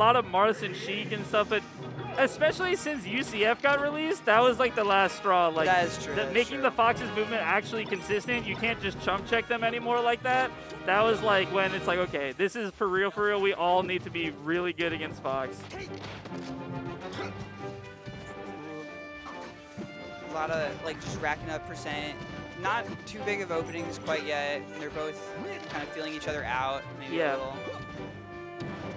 a lot of Marth and Seke and stuff, but especially since UCF got released, that was like the last straw. Like that is true. Making the Fox's movement actually consistent, you can't just chump check them anymore like that. That was like when it's like, okay, this is for real, for real. We all need to be really good against Fox. A lot of like just racking up percent. Not too big of openings quite yet. They're both kind of feeling each other out. Maybe a little.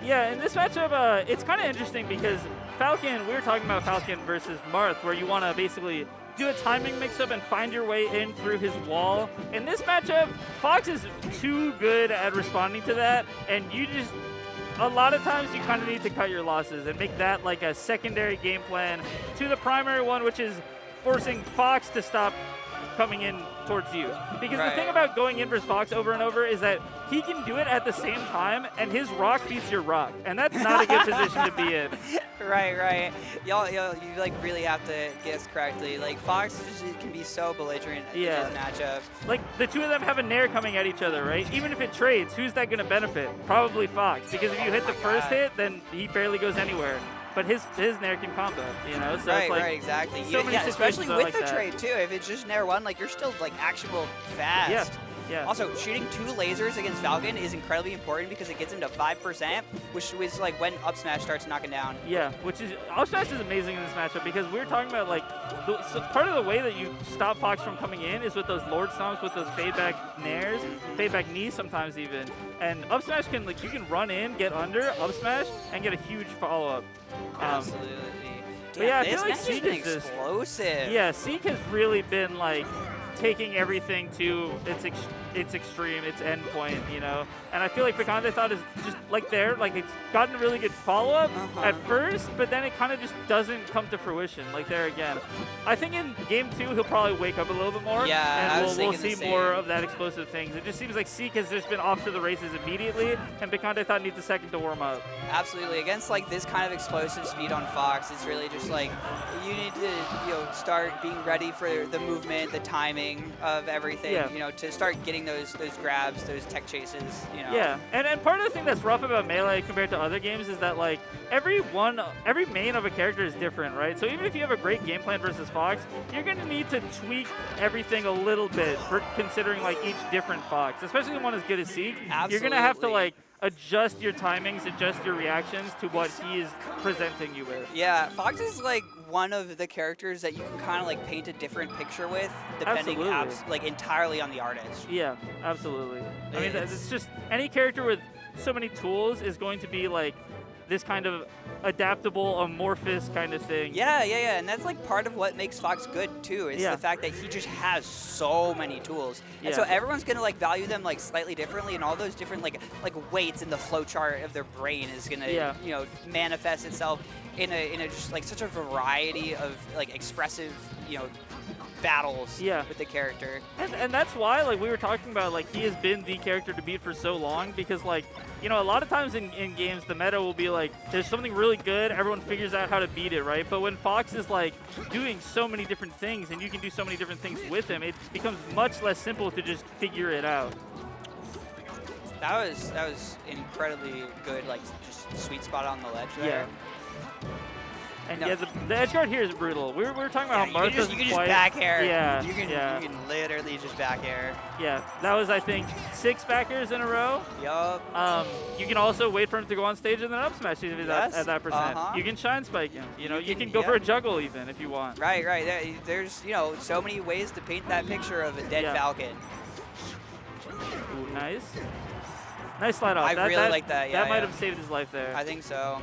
Yeah, in this matchup, it's kind of interesting because Falcon, we were talking about Falcon versus Marth, where you want to basically do a timing mix-up and find your way in through his wall. In this matchup, Fox is too good at responding to that, and you just, a lot of times you kind of need to cut your losses and make that like a secondary game plan to the primary one, which is forcing Fox to stop coming in towards you. Because the thing about going in versus Fox over and over is that he can do it at the same time, and his rock beats your rock, and that's not a good position to be in. Right. You like really have to guess correctly. Like Fox just can be so belligerent in his matchup. Like the two of them have a nair coming at each other, right? Even if it trades, who's that going to benefit? Probably Fox, because if you hit the first hit, then he barely goes anywhere. But his nair can combo, you know? So it's like exactly. So many especially with like the trade too. If it's just nair one, like you're still like actual fast. Yeah. Also, shooting 2 lasers against Falcon is incredibly important because it gets him to 5%, which is like when up smash starts knocking down. Yeah, which is up smash is amazing in this matchup because we were talking about like so part of the way that you stop Fox from coming in is with those Lord Stomps, with those fade back nairs, fade back knees sometimes even. And up smash can like you can run in, get under, up smash, and get a huge follow up. Absolutely. But yeah, I feel this like match Seke has is been explosive. Yeah, Seke has really been like taking everything to its extreme, its end point, you know. And I feel like PicanteThought is just like there, like it's gotten a really good follow-up at first, but then it kind of just doesn't come to fruition, like there again. I think in game 2 he'll probably wake up a little bit more, and we'll see more of that explosive things. It just seems like Seke has just been off to the races immediately, and PicanteThought needs a second to warm up. Absolutely. Against like this kind of explosive speed on Fox, it's really just like you need to start being ready for the movement, the timing of everything, to start getting those grabs, those tech chases, Yeah, and part of the thing that's rough about Melee compared to other games is that like every main of a character is different, right? So even if you have a great game plan versus Fox, you're gonna need to tweak everything a little bit for considering like each different Fox, especially one as good as Seke. Absolutely. You're gonna have to like adjust your timings, adjust your reactions to what he is presenting you with. Yeah, Fox is like one of the characters that you can kind of like paint a different picture with, depending like entirely on the artist. Yeah, absolutely. I mean, it's just any character with so many tools is going to be like this kind of adaptable, amorphous kind of thing. Yeah, and that's like part of what makes Fox good too, is the fact that he just has so many tools. And so everyone's gonna like value them like slightly differently, and all those different like weights in the flowchart of their brain is gonna manifest itself in a just like such a variety of like expressive battles with the character. And that's why like we were talking about like he has been the character to beat for so long, because like a lot of times in games the meta will be like there's something really good, everyone figures out how to beat it, right? But when Fox is like doing so many different things and you can do so many different things with him, it becomes much less simple to just figure it out. That was incredibly good, like just sweet spot on the ledge there. And the edge guard here is brutal. We were talking about how Marth you can just back air. Yeah, you can literally just back air. Yeah, that was I think 6 back airs in a row. Yup. You can also wait for him to go on stage and then up smash if at that percent. You can shine spike him. You can go for a juggle even if you want. Right. There's so many ways to paint that picture of a dead Falcon. Ooh, nice. Nice slide off. I really like that. That might have saved his life there. I think so.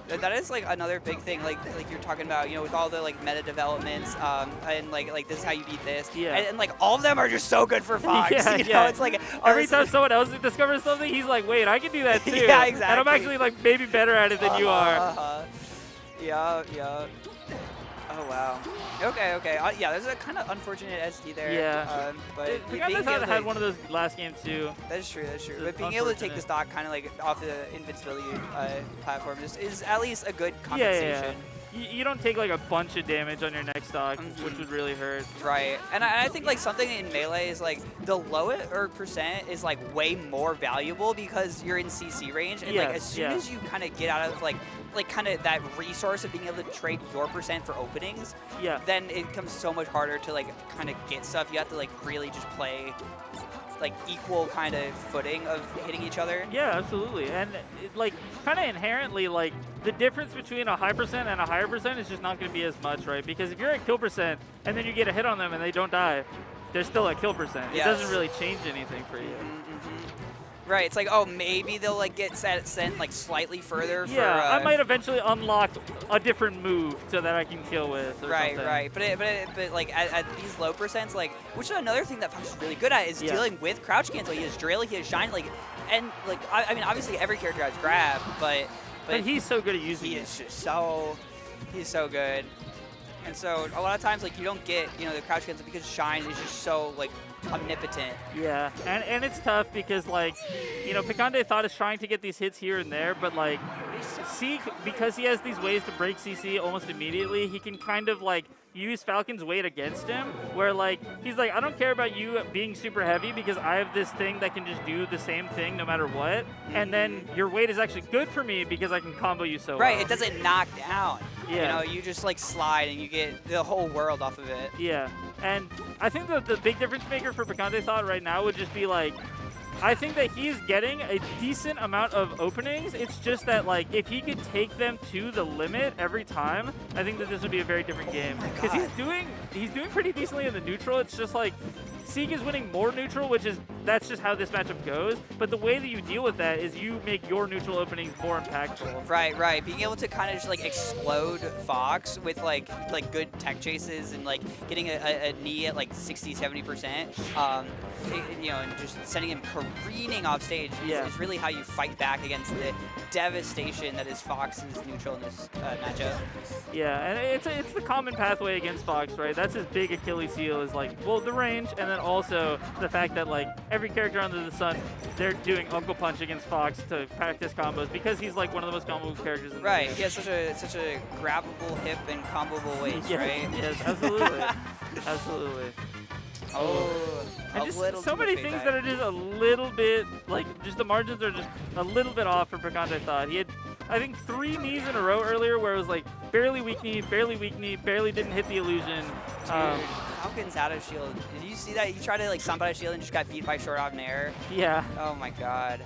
That is like another big thing, like you're talking about, with all the like meta developments, and like this is how you beat this, and like all of them are just so good for Fox. It's like every time someone else discovers something, he's like, wait, I can do that too. Yeah, exactly. And I'm actually like maybe better at it than you are. Yeah. Oh wow. Okay. Yeah, there's a kind of unfortunate SD there. Yeah. But PicanteThought had one of those last game too. That's true. But being able to take the stock kind of like off the invincibility platform is at least a good compensation. you don't take like a bunch of damage on your next stock, which would really hurt. Right, and I think like something in melee is like the lower percent is like way more valuable because you're in CC range, and like as soon as you kind of get out of like kind of that resource of being able to trade your percent for openings, then it becomes so much harder to like kind of get stuff. You have to like really just play like equal kind of footing of hitting each other. Yeah, absolutely. And like kind of inherently, like the difference between a high percent and a higher percent is just not going to be as much, right? Because if you're at kill percent and then you get a hit on them and they don't die, they're still at kill percent. It doesn't really change anything for you. Right, it's like, oh, maybe they'll like get sent like slightly further. Yeah, for, I might eventually unlock a different move so that I can kill with. Or right, something. right. But like at these low percents, like, which is another thing that Fox is really good at is dealing with crouch cancel. He has drill, he has shine, like, and like I mean, obviously every character has grab, but he's so good at using it. He's so good. And so a lot of times, like, you don't get, you know, the crouch cancel because shine is just so like omnipotent. Yeah, and it's tough because, like, you know, PicanteThought is trying to get these hits here and there, but like Seke, because he has these ways to break CC almost immediately, he can kind of like use Falcon's weight against him, where like he's like, I don't care about you being super heavy because I have this thing that can just do the same thing no matter what, and then your weight is actually good for me because I can combo you so well. It doesn't knock down. Yeah. You know, you just like slide and you get the whole world off of it. Yeah, and I think that the big difference maker for PicanteThought right now would just be like, I think that he's getting a decent amount of openings. It's just that, like, if he could take them to the limit every time, I think that this would be a very different game. Because he's doing pretty decently in the neutral. It's just like Seke is winning more neutral, that's just how this matchup goes. But the way that you deal with that is you make your neutral openings more impactful. Right. Being able to kind of just like explode Fox with like good tech chases and like getting a knee at like 60-70%, you know, and just sending him careening off stage is really how you fight back against the devastation that is Fox's neutral in this matchup. Yeah, and it's the common pathway against Fox, right? That's his big Achilles heel is like, well, the range, and then also the fact that like every character under the sun, they're doing Uncle Punch against Fox to practice combos because he's like one of the most comboable characters in the game. He has such a grabbable hip and comboable waist, right? Yes, absolutely. Absolutely. And just so many things that are just a little bit, like, just the margins are just a little bit off for PicanteThought. He had, I think, 3 knees in a row earlier where it was like barely weak knee, barely didn't hit the illusion. Falcon's out of shield. Did you see that? You tried to like stomp out of shield and just got beat by short off nair. Yeah. Oh my god.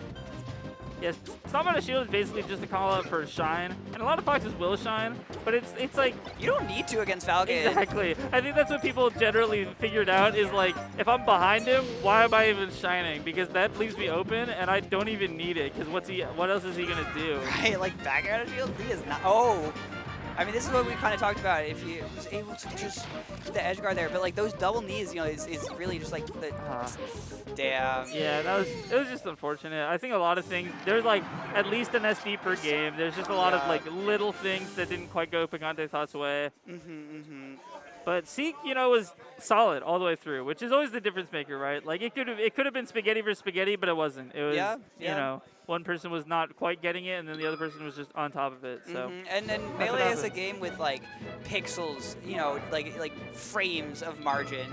Yes, stomp out of shield is basically just a call out for shine, and a lot of Foxes will shine, but it's like you don't need to against Falcon. Exactly. I think that's what people generally figured out is like, if I'm behind him, why am I even shining? Because that leaves me open, and I don't even need it. Because what else is he gonna do? Right, like back out of shield, he is not. Oh. I mean, this is what we kind of talked about. If he was able to just get the edge guard there, but like those double knees, you know, is really just like the damn. Yeah, it was just unfortunate. I think a lot of things. There's like at least an SD per game. There's just a lot of like little things that didn't quite go PicanteThought's way. But Seke, you know, was solid all the way through, which is always the difference maker, right? Like it could have been spaghetti versus spaghetti, but it wasn't. It was, you know, one person was not quite getting it, and then the other person was just on top of it. So. And then Melee is a game with like pixels, you know, like frames of margin.